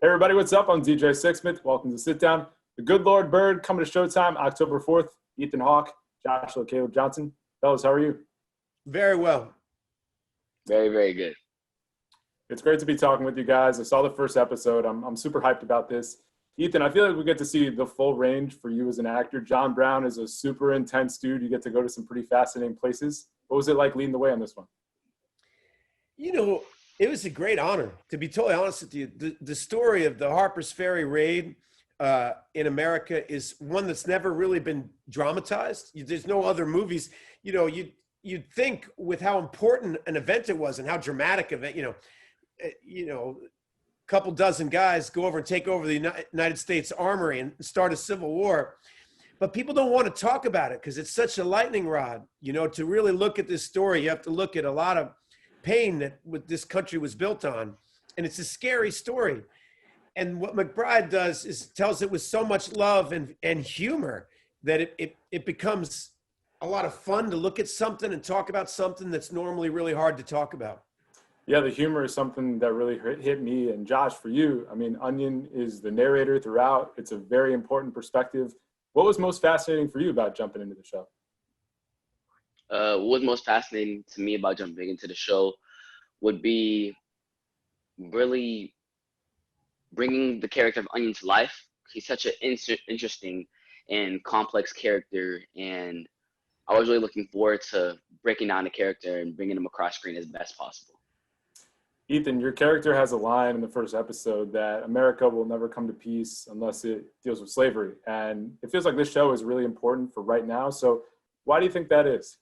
Hey everybody, what's up? I'm DJ Sixsmith. Welcome to Sit Down. The Good Lord Bird coming to Showtime October 4th. Ethan Hawke, Joshua Caleb Johnson. Fellas, how are you? Very well. Very, very good. It's great to be talking with you guys. I saw the first episode. I'm super hyped about this. Ethan, I feel like we get to see the full range for you as an actor. John Brown is a super intense dude. You get to go to some pretty fascinating places. What was it like leading the way on this one? You know, it was a great honor, to be totally honest with you. The story of the Harper's Ferry raid in America is one that's never really been dramatized. There's no other movies. You know, you'd think with how important an event it was and how dramatic of it, a couple dozen guys go over and take over the United States Armory and start a civil war. But people don't want to talk about it because it's such a lightning rod. You know, to really look at this story, you have to look at a lot of pain that what this country was built on. And it's a scary story. And what McBride does is tells it with so much love and humor that it becomes a lot of fun to look at something and talk about something that's normally really hard to talk about. Yeah, the humor is something that really hit me. And Josh, for you, I mean, Onion is the narrator throughout. It's a very important perspective. What was most fascinating for you about jumping into the show? What was most fascinating to me about jumping into the show would be really bringing the character of Onion to life. He's such an interesting and complex character, and I was really looking forward to breaking down the character and bringing him across screen as best possible. Ethan, your character has a line in the first episode that America will never come to peace unless it deals with slavery. And it feels like this show is really important for right now. So why do you think that is?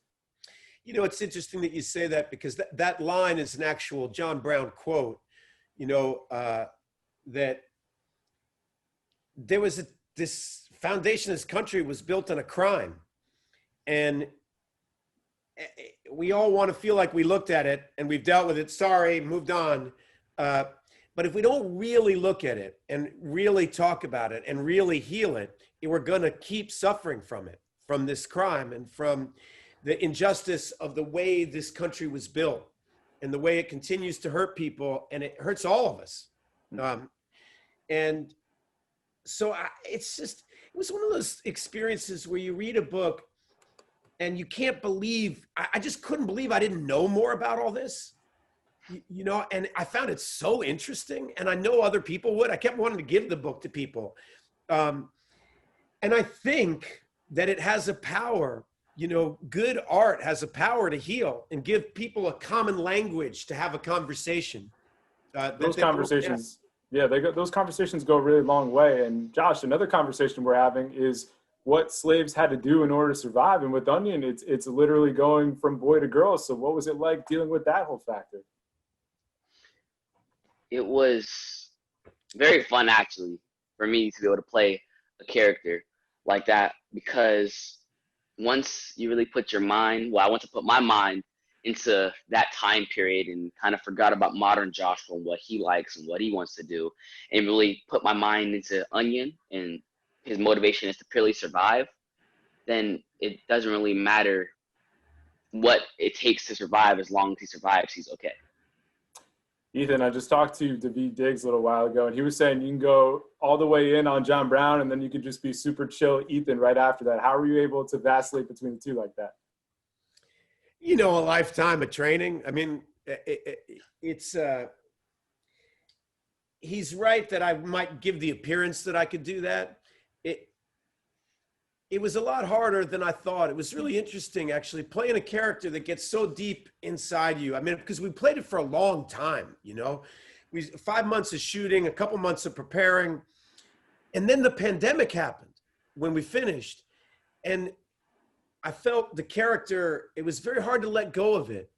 You know, it's interesting that you say that because that line is an actual John Brown quote, that there was this foundation of this country was built on a crime. And we all want to feel like we looked at it and we've dealt with it. Sorry, moved on. But if we don't really look at it and really talk about it and really heal it, we're going to keep suffering from it, from this crime and from the injustice of the way this country was built and the way it continues to hurt people, and it hurts all of us. And so it was one of those experiences where you read a book and you can't believe, I just couldn't believe I didn't know more about all this, and I found it so interesting, and I know other people would. I kept wanting to give the book to people. And I think that it has a power. Good art has a power to heal and give people a common language to have a conversation. Those conversations go a really long way. And Josh, another conversation we're having is what slaves had to do in order to survive. And with Onion, it's literally going from boy to girl. So what was it like dealing with that whole factor? It was very fun, actually, for me to be able to play a character like that, because once you really put your mind, I want to put my mind into that time period and kind of forgot about modern Joshua and what he likes and what he wants to do, and really put my mind into Onion and his motivation is to purely survive, then it doesn't really matter what it takes to survive. As long as he survives, he's okay. Ethan, I just talked to David Diggs a little while ago, and he was saying you can go all the way in on John Brown, and then you could just be super chill Ethan right after that. How were you able to vacillate between the two like that? A lifetime of training. I mean, he's right that I might give the appearance that I could do that. It was a lot harder than I thought. It was really interesting, actually, playing a character that gets so deep inside you. I mean, because we played it for a long time, 5 months of shooting, a couple months of preparing. And then the pandemic happened when we finished. And I felt the character, it was very hard to let go of it.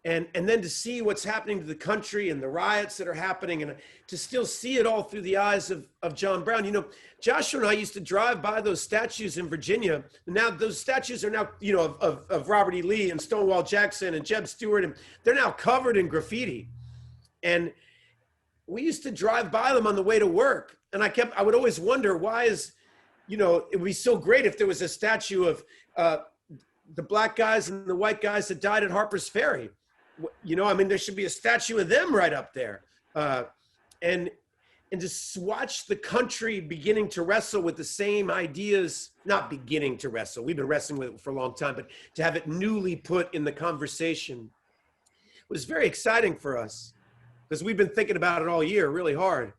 And then to see what's happening to the country and the riots that are happening, and to still see it all through the eyes of John Brown. Joshua and I used to drive by those statues in Virginia. Now those statues are now, of Robert E. Lee and Stonewall Jackson and Jeb Stuart, and they're now covered in graffiti. And we used to drive by them on the way to work. And I would always wonder, why is, it would be so great if there was a statue of the black guys and the white guys that died at Harper's Ferry. There should be a statue of them right up there. And and just watch the country beginning to wrestle with the same ideas, not beginning to wrestle, we've been wrestling with it for a long time, but to have it newly put in the conversation was very exciting for us because we've been thinking about it all year really hard.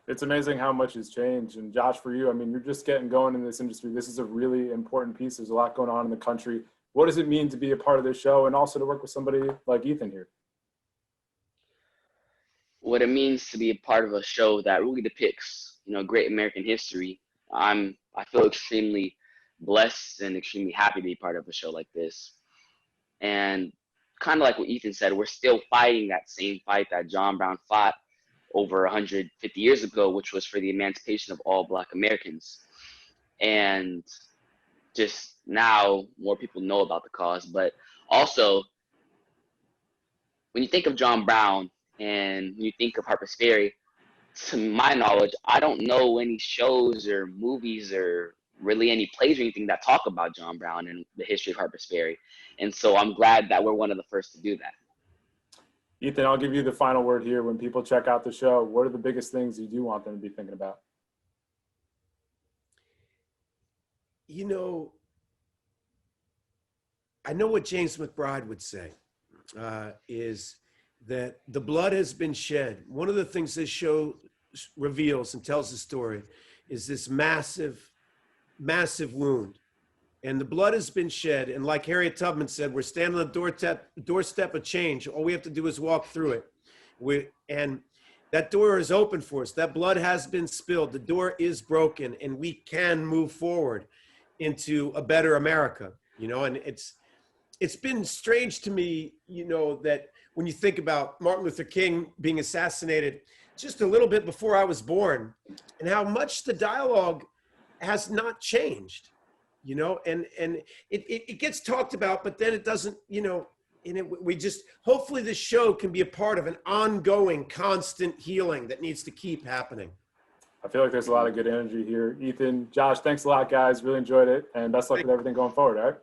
It's amazing how much has changed. And Josh, for you, I mean, you're just getting going in this industry. This is a really important piece. There's a lot going on in the country. What does it mean to be a part of this show and also to work with somebody like Ethan here? What it means to be a part of a show that really depicts, great American history. I feel extremely blessed and extremely happy to be part of a show like this. And kind of like what Ethan said, we're still fighting that same fight that John Brown fought over 150 years ago, which was for the emancipation of all Black Americans. And just now more people know about the cause, but also when you think of John Brown and you think of Harper's Ferry, to my knowledge, I don't know any shows or movies or really any plays or anything that talk about John Brown and the history of Harper's Ferry. And so I'm glad that we're one of the first to do that. Ethan, I'll give you the final word here. When people check out the show, what are the biggest things you do want them to be thinking about? I know what James McBride would say, is that the blood has been shed. One of the things this show reveals and tells the story is this massive, massive wound. And the blood has been shed. And like Harriet Tubman said, we're standing on the doorstep of change. All we have to do is walk through it. And that door is open for us. That blood has been spilled. The door is broken, and we can move forward into a better America. And it's been strange to me, that when you think about Martin Luther King being assassinated just a little bit before I was born, and how much the dialogue has not changed, and it gets talked about, but then it doesn't, we just, hopefully this show can be a part of an ongoing, constant healing that needs to keep happening. I feel like there's a lot of good energy here. Ethan, Josh, thanks a lot, guys. Really enjoyed it. And best luck with everything going forward, all right?